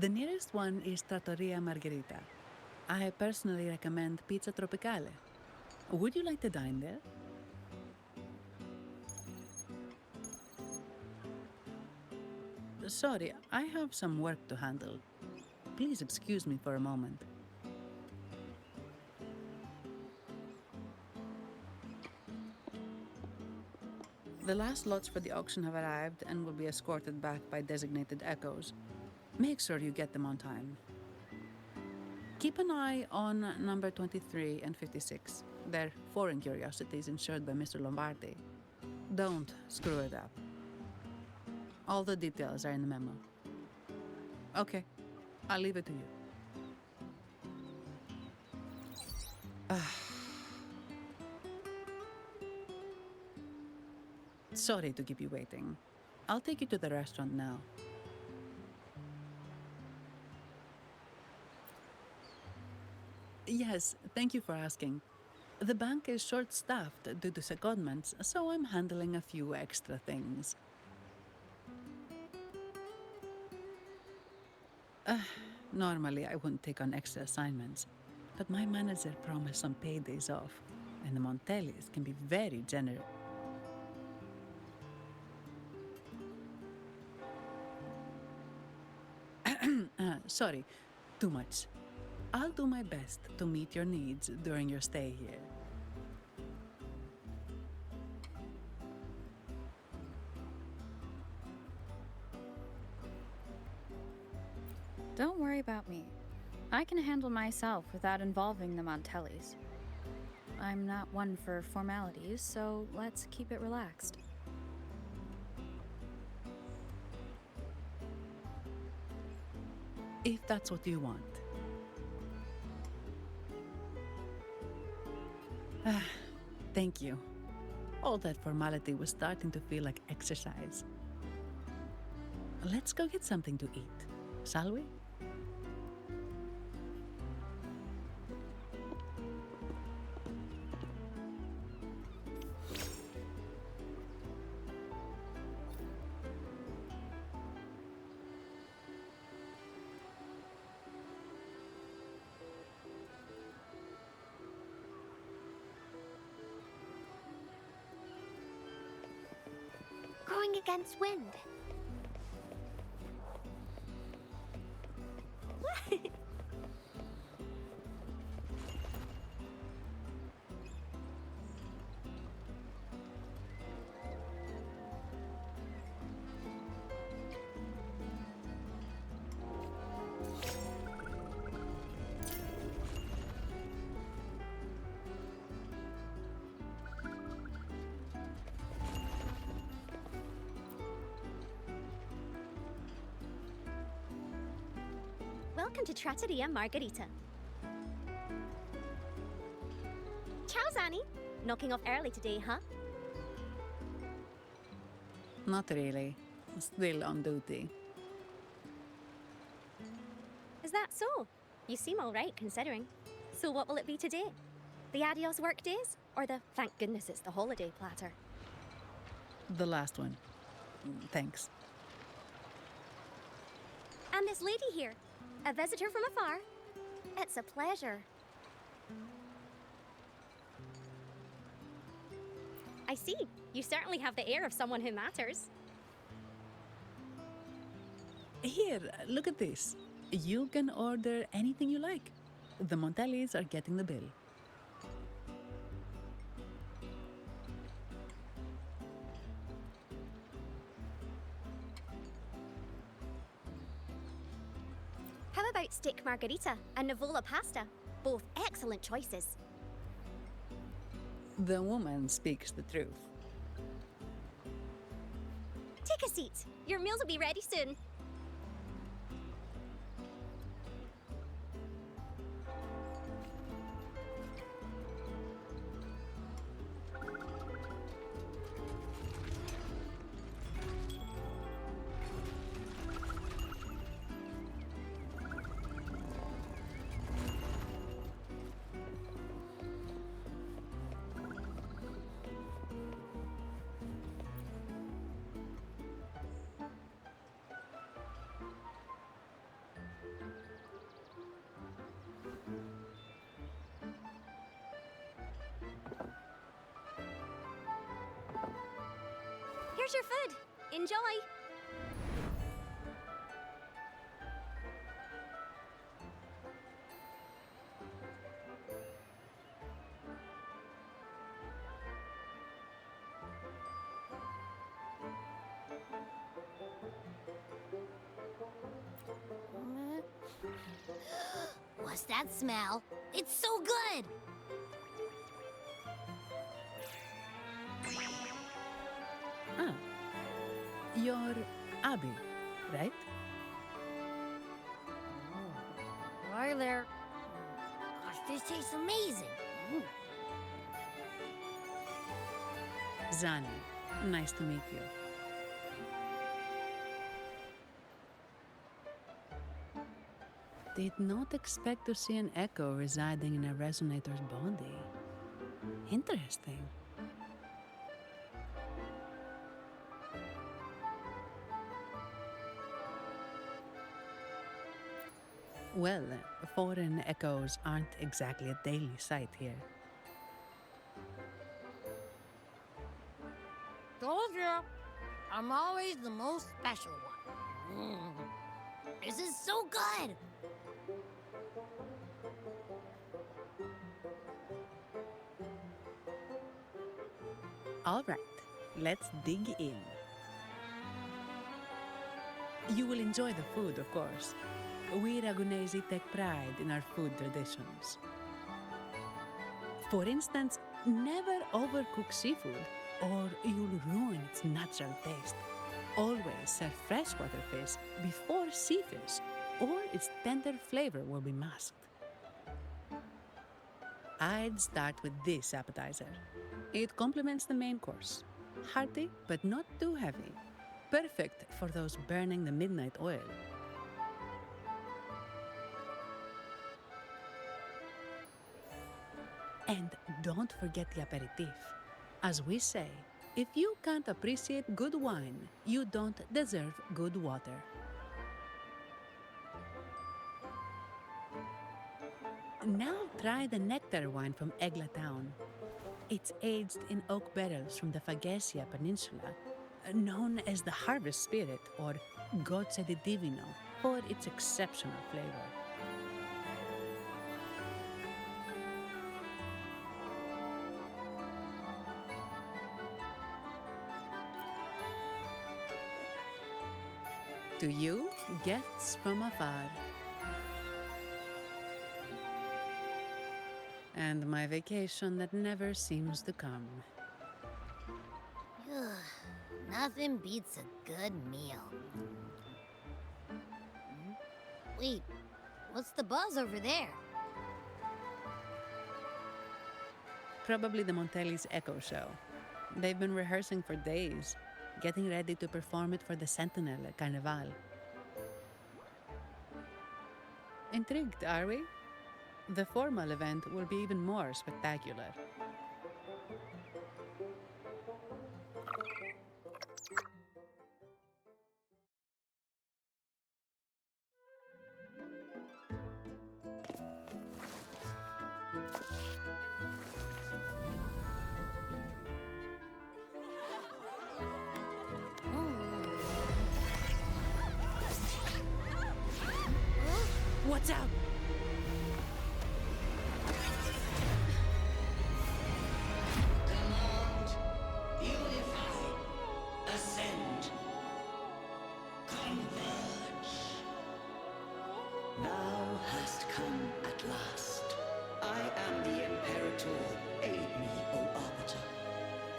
The nearest one is Trattoria Margherita. I personally recommend Pizza Tropicale. Would you like to dine there? Sorry, I have some work to handle. Please excuse me for a moment. The last lots for the auction have arrived and will be escorted back by designated echoes. Make sure you get them on time. Keep an eye on number 23 and 56. They're foreign curiosities insured by Mr. Lombardi. Don't screw it up. All the details are in the memo. Okay, I'll leave it to you. Sorry to keep you waiting. I'll take you to the restaurant now. Yes, thank you for asking. The bank is short-staffed due to secondments, so I'm handling a few extra things. Normally, I wouldn't take on extra assignments, but my manager promised some paid days off, and the Montellis can be very generous. Sorry, too much. I'll do my best to meet your needs during your stay here. Don't worry about me. I can handle myself without involving the Montellis. I'm not one for formalities, so let's keep it relaxed. If that's what you want. Thank you. All that formality was starting to feel like exercise. let's go get something to eat, shall we? Going against wind. Welcome to Trattoria Margherita. Ciao, Zanni. Knocking off early today, huh? Not really. Still on duty. Is that so? You seem all right, considering. So what will it be today? The adios work days? Or the thank goodness it's the holiday platter? The last one. Thanks. And this lady here, a visitor from afar. It's a pleasure. I see. You certainly have the air of someone who matters. Here, look at this. You can order anything you like. The Montellis are getting the bill. How about steak margarita and Nivola pasta? Both excellent choices. The woman speaks the truth. Take a seat. Your meals will be ready soon. Here's your food. Enjoy. What's that smell? It's so good! Ah, you're Abby, right? Hi there. Gosh, this tastes amazing. Zanni, nice to meet you. Did not expect to see an echo residing in a resonator's body. Interesting. Well, foreign echoes aren't exactly a daily sight here. Told you, I'm always the most special one. This is so good! All right, let's dig in. You will enjoy the food, of course. We Ragunesi take pride in our food traditions. For instance, never overcook seafood, or you'll ruin its natural taste. Always serve freshwater fish before sea fish, or its tender flavor will be masked. I'd start with this appetizer. It complements the main course. Hearty, but not too heavy. Perfect for those burning the midnight oil. And don't forget the aperitif. As we say, if you can't appreciate good wine, you don't deserve good water. Now try the nectar wine from Egla Town. It's aged in oak barrels from the Fagesia Peninsula, known as the Harvest Spirit or Gozze di Divino for its exceptional flavor. To you, guests from afar. And my vacation that never seems to come. Nothing beats a good meal. Wait, what's the buzz over there? Probably the Montelli's Echo Show. They've been rehearsing for days, getting ready to perform it for the Sentinel at Carnival. Intrigued, are we? The formal event will be even more spectacular. Watch out! Command, unify, ascend, converge. Thou hast come at last. I am the Imperator. Aid me, O Arbiter,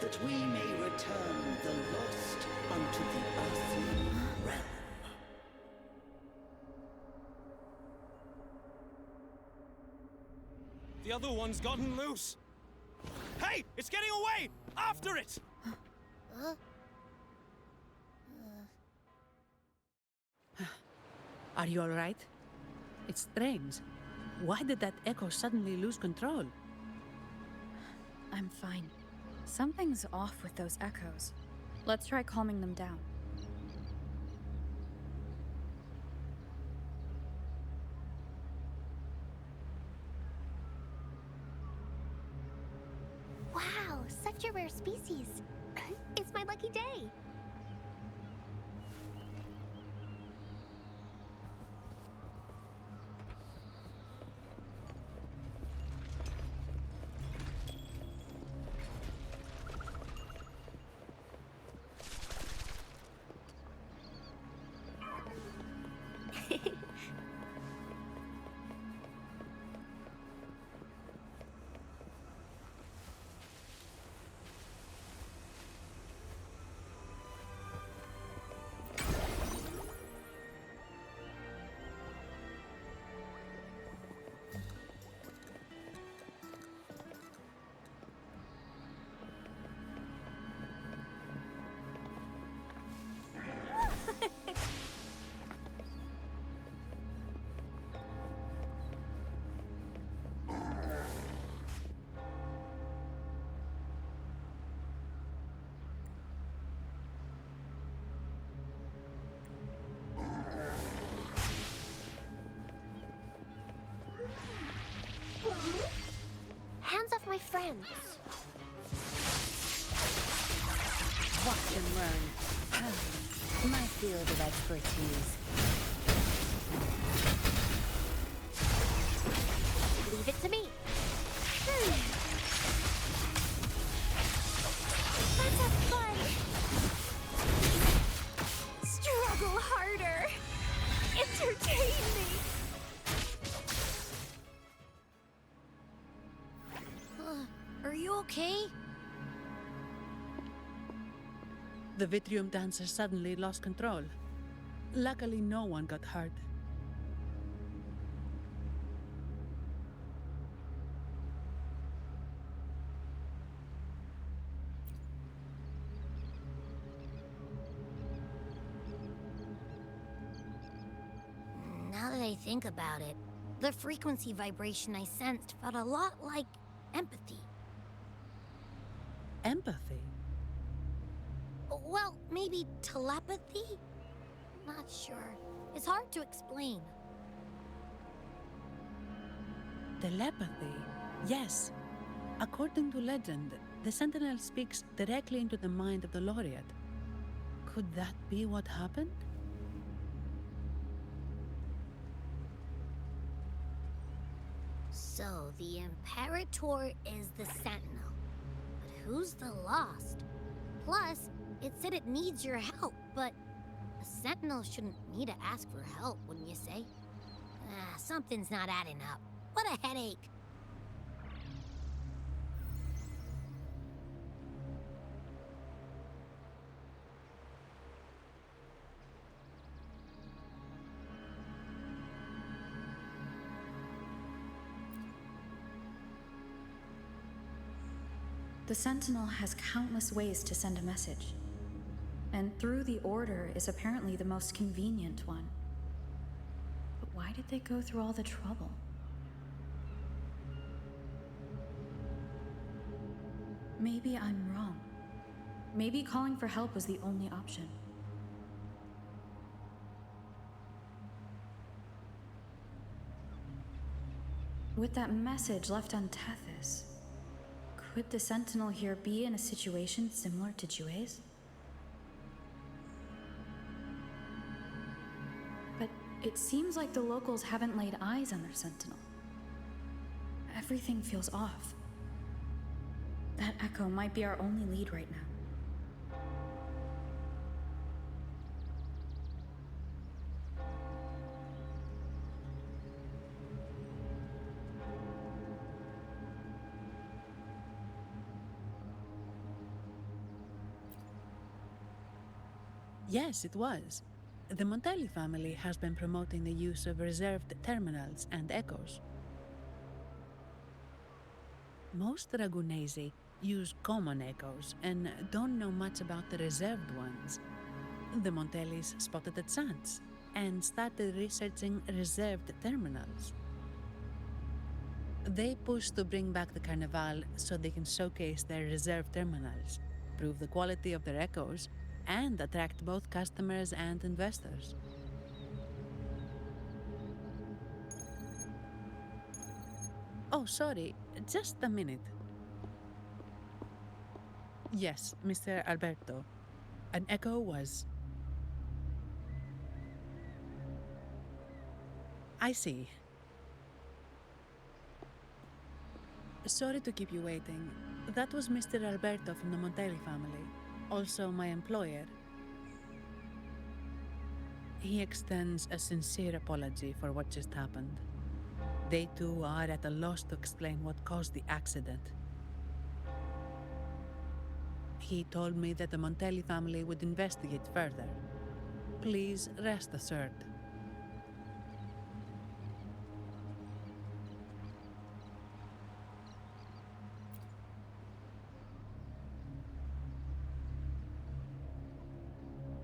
that we may return the lost unto the earthly realm. The other one's gotten loose. Hey, it's getting away! After it! Are you all right? It's strange. Why did that echo suddenly lose control? I'm fine. Something's off with those echoes. Let's try calming them down. Wow, such a rare species. It's my lucky day. Hands off my friends. Watch and learn. My field of expertise. Leave it to me. Let's have fun. Struggle harder. Entertain me. Are you okay? The Vitrium dancer suddenly lost control. Luckily, no one got hurt. I think about it, the frequency vibration I sensed felt a lot like empathy. Empathy? Well, maybe telepathy? Not sure. It's hard to explain. Telepathy? Yes. According to legend, the Sentinel speaks directly into the mind of the laureate. Could that be what happened? So, the Imperator is the Sentinel. But who's the Lost? Plus, it said it needs your help, but a Sentinel shouldn't need to ask for help, wouldn't you say? Something's not adding up. What a headache. The Sentinel has countless ways to send a message, and through the Order is apparently the most convenient one. But why did they go through all the trouble? Maybe I'm wrong. Maybe calling for help was the only option. With that message left on Tethys, could the Sentinel here be in a situation similar to Jue's? But it seems like the locals haven't laid eyes on their Sentinel. Everything feels off. That echo might be our only lead right now. Yes, it was. The Montelli family has been promoting the use of reserved terminals and echoes. Most Ragunesi use common echoes and don't know much about the reserved ones. The Montellis spotted a chance and started researching reserved terminals. They pushed to bring back the Carnival so they can showcase their reserved terminals, prove the quality of their echoes, and attract both customers and investors. Oh, sorry, just a minute. Yes, Mr. Alberto. An echo was... I see. Sorry to keep you waiting. That was Mr. Alberto from the Montelli family, also my employer. He extends a sincere apology for what just happened. They too are at a loss to explain what caused the accident. He told me that the Montelli family would investigate further. Please rest assured.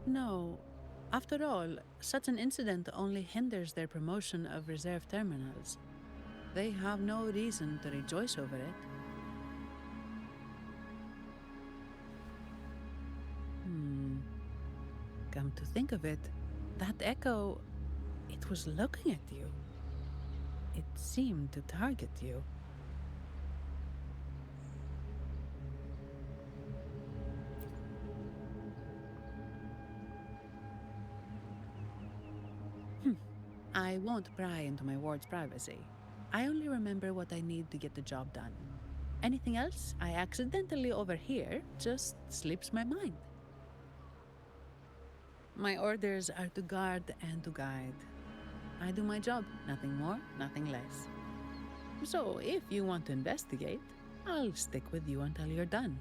No. After all, such an incident only hinders their promotion of reserve terminals. They have no reason to rejoice over it. Come to think of it, that echo, it was looking at you. It seemed to target you. I won't pry into my ward's privacy. I only remember what I need to get the job done. Anything else I accidentally overhear just slips my mind. My orders are to guard and to guide. I do my job, nothing more, nothing less. So if you want to investigate, I'll stick with you until you're done.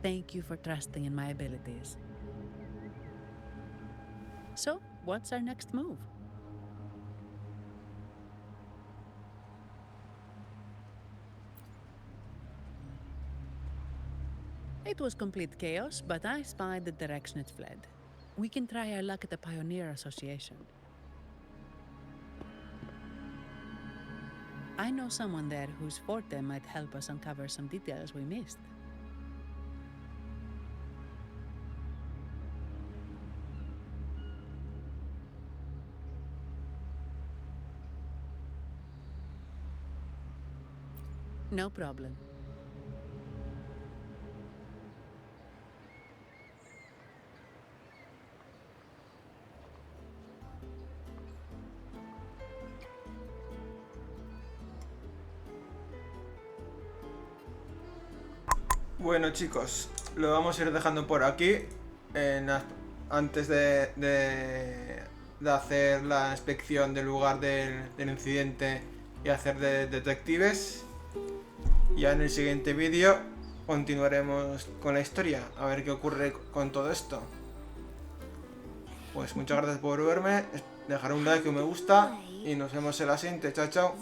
Thank you for trusting in my abilities. So, what's our next move? It was complete chaos, but I spied the direction it fled. We can try our luck at the Pioneer Association. I know someone there whose forte might help us uncover some details we missed. No problem. Bueno, chicos, lo vamos a ir dejando por aquí. Antes de hacer la inspección del lugar del incidente y hacer de detectives. Ya en el siguiente vídeo continuaremos con la historia, a ver qué ocurre con todo esto. Pues muchas gracias por verme, dejar un like, un me gusta y nos vemos en la siguiente. Chao, chao.